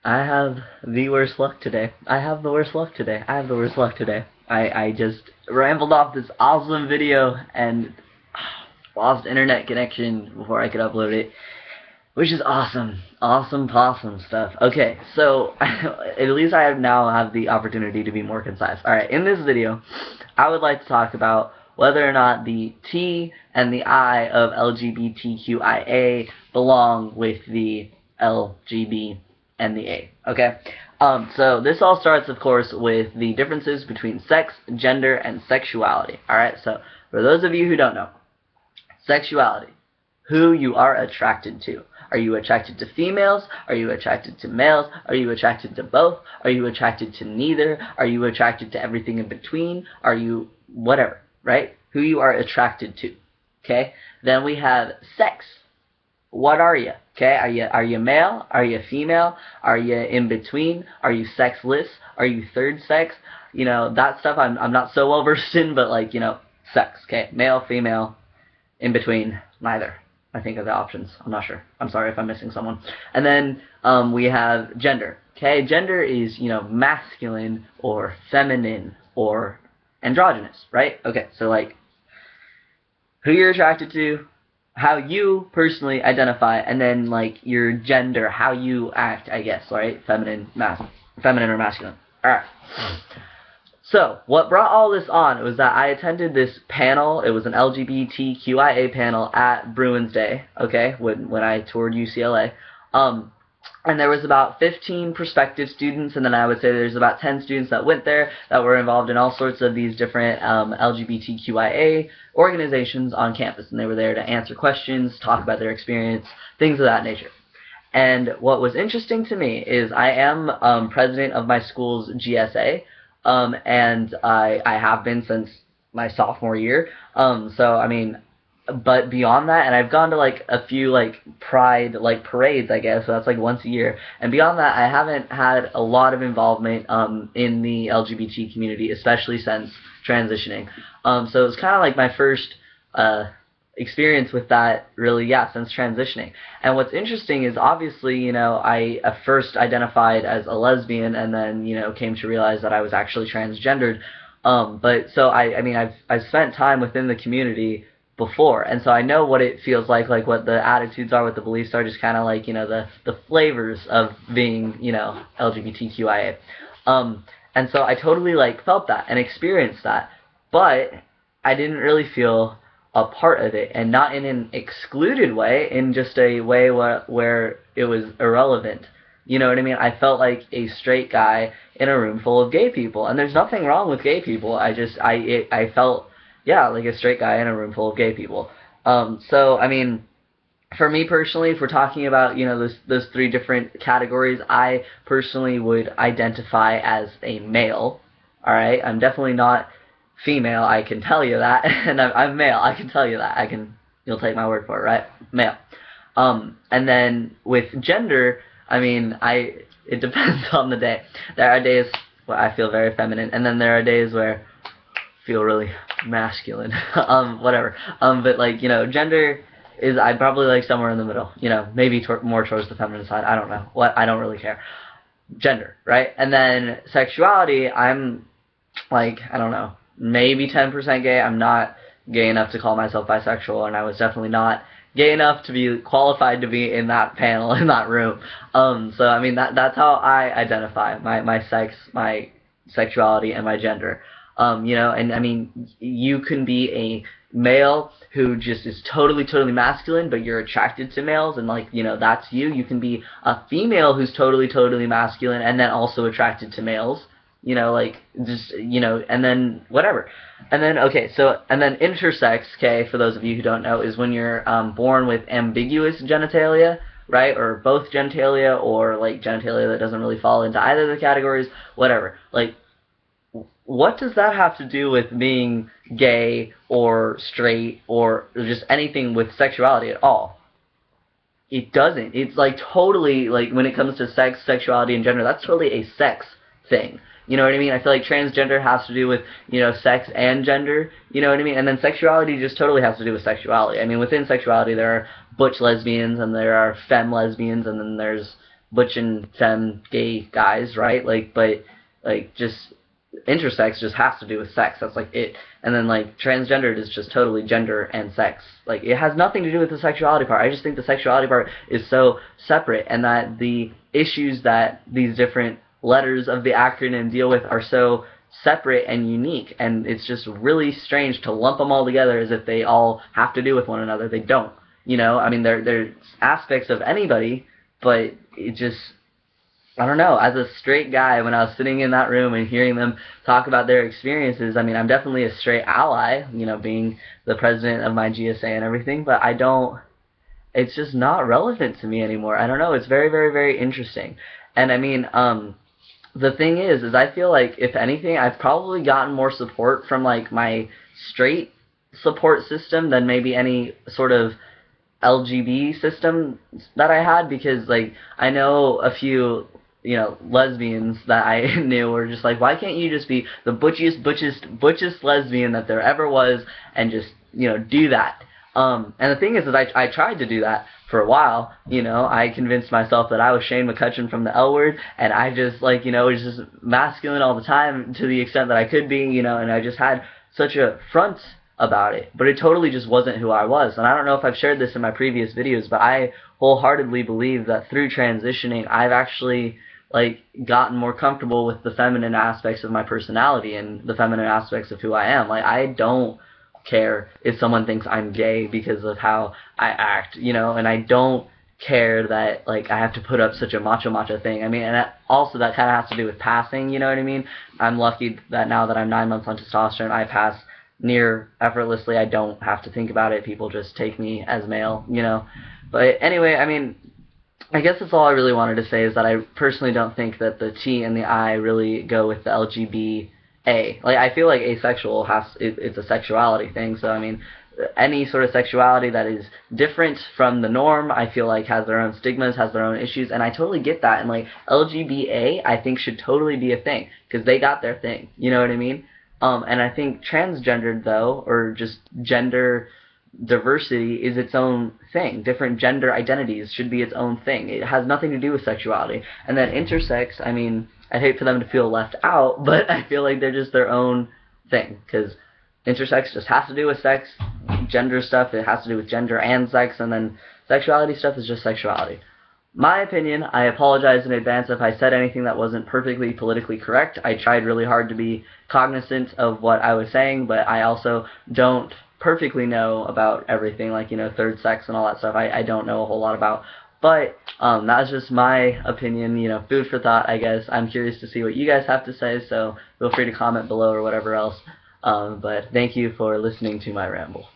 I have the worst luck today. I have the worst luck today. I have the worst luck today. I just rambled off this awesome video and lost internet connection before I could upload it, which is awesome. Awesome possum stuff. Okay, so at least I now have the opportunity to be more concise. Alright, in this video, I would like to talk about whether or not the T and the I of LGBTQIA belong with the LGB and the A. Okay? So this all starts, of course, with the differences between sex, gender, and sexuality. Alright, so for those of you who don't know, sexuality, who you are attracted to. Are you attracted to females? Are you attracted to males? Are you attracted to both? Are you attracted to neither? Are you attracted to everything in between? Are you whatever, right? Who you are attracted to. Okay? Then we have sex. What are you? Okay? Are you male? Are you female? Are you in between? Are you sexless? Are you third sex? You know, that stuff I'm not so well versed in, but like, you know, sex. Okay? Male, female, in between, neither. I think are the options. I'm not sure. I'm sorry if I'm missing someone. And then we have gender. Okay, gender is, you know, masculine or feminine or androgynous, right? Okay, so like who you're attracted to, how you personally identify, and then like your gender, how you act, I guess, right? Feminine or masculine. All right. So, what brought all this on was that I attended this panel. It was an LGBTQIA panel at Bruins Day, okay, when I toured UCLA. And there was about 15 prospective students, and then I would say there's about 10 students that went there that were involved in all sorts of these different LGBTQIA organizations on campus. And they were there to answer questions, talk about their experience, things of that nature. And what was interesting to me is I am president of my school's GSA, and I have been since my sophomore year. So I mean, but beyond that, and I've gone to like a few like pride like parades, I guess. So that's like once a year. And beyond that, I haven't had a lot of involvement in the LGBT community, especially since transitioning. So it was kind of like my first experience with that, really, yeah, since transitioning. And what's interesting is obviously, you know, I first identified as a lesbian and then, you know, came to realize that I was actually transgendered. But so I mean, I've spent time within the community before, and so I know what it feels like what the attitudes are, what the beliefs are, just kind of like, you know, the flavors of being, you know, LGBTQIA. And so I totally like felt that and experienced that, but I didn't really feel a part of it, and not in an excluded way, in just a way where it was irrelevant. You know what I mean? I felt like a straight guy in a room full of gay people, and there's nothing wrong with gay people. I felt, yeah, like a straight guy in a room full of gay people. So I mean, for me personally, if we're talking about, you know, those three different categories, I personally would identify as a male. All right, I'm definitely not female, I can tell you that, and I'm male, I can tell you that. You'll take my word for it, right? Male. And then with gender, I mean, it depends on the day. There are days where I feel very feminine, and then there are days where I feel really masculine. Whatever. But like, you know, gender is, I'd probably like somewhere in the middle. You know, maybe more towards the feminine side. I don't know. I don't really care. Gender, right? And then sexuality, I'm like, I don't know, maybe 10% gay. I'm not gay enough to call myself bisexual, and I was definitely not gay enough to be qualified to be in that panel, in that room. So I mean, that's how I identify my sex, my sexuality, and my gender. You know, and I mean, you can be a male who just is totally masculine, but you're attracted to males, and like, you know, that's you. You can be a female who's totally masculine and then also attracted to males. You know, like, just, you know, and then whatever. And then, okay, so, and then intersex, okay, for those of you who don't know, is when you're born with ambiguous genitalia, right, or both genitalia, or like genitalia that doesn't really fall into either of the categories, whatever. Like, what does that have to do with being gay or straight or just anything with sexuality at all? It doesn't. It's like totally, like, when it comes to sex, sexuality, and gender, that's totally a sex thing. You know what I mean? I feel like transgender has to do with, you know, sex and gender, you know what I mean? And then sexuality just totally has to do with sexuality. I mean, within sexuality, there are butch lesbians, and there are femme lesbians, and then there's butch and femme gay guys, right? Like, but like just intersex just has to do with sex. That's like it. And then like transgendered is just totally gender and sex. Like it has nothing to do with the sexuality part. I just think the sexuality part is so separate, and that the issues that these different letters of the acronym deal with are so separate and unique, and it's just really strange to lump them all together as if they all have to do with one another. They don't. You know, I mean, they're aspects of anybody, but it just, I don't know, as a straight guy, when I was sitting in that room and hearing them talk about their experiences, I mean, I'm definitely a straight ally, you know, being the president of my GSA and everything, but I don't, it's just not relevant to me anymore. I don't know, it's very, very, very interesting. And I mean, the thing is I feel like, if anything, I've probably gotten more support from, like, my straight support system than maybe any sort of LGB system that I had, because, like, I know a few, you know, lesbians that I knew were just like, why can't you just be the butchest lesbian that there ever was and just, you know, do that? And the thing is I tried to do that for a while. You know, I convinced myself that I was Shane McCutcheon from the L Word, and I just, like, you know, was just masculine all the time to the extent that I could be, you know, and I just had such a front about it, but it totally just wasn't who I was. And I don't know if I've shared this in my previous videos, but I wholeheartedly believe that through transitioning, I've actually, like, gotten more comfortable with the feminine aspects of my personality and the feminine aspects of who I am. Like, I don't care if someone thinks I'm gay because of how I act, you know, and I don't care that, like, I have to put up such a macho thing. I mean, and also that kind of has to do with passing, you know what I mean? I'm lucky that now that I'm 9 months on testosterone, I pass near effortlessly. I don't have to think about it. People just take me as male, you know. But anyway, I mean, I guess that's all I really wanted to say, is that I personally don't think that the T and the I really go with the LGB A. Like, I feel like asexual it's a sexuality thing, so I mean, any sort of sexuality that is different from the norm, I feel like has their own stigmas, has their own issues, and I totally get that. And, like, LGBA, I think, should totally be a thing, because they got their thing, you know what I mean? And I think transgendered, though, or just gender diversity, is its own thing. Different gender identities should be its own thing. It has nothing to do with sexuality. And then intersex, I mean, I'd hate for them to feel left out, but I feel like they're just their own thing, because intersex just has to do with sex, gender stuff, it has to do with gender and sex, and then sexuality stuff is just sexuality. My opinion, I apologize in advance if I said anything that wasn't perfectly politically correct. I tried really hard to be cognizant of what I was saying, but I also don't perfectly know about everything, like, you know, third sex and all that stuff. I don't know a whole lot about. But that's just my opinion, you know, food for thought, I guess. I'm curious to see what you guys have to say, so feel free to comment below or whatever else. But thank you for listening to my ramble.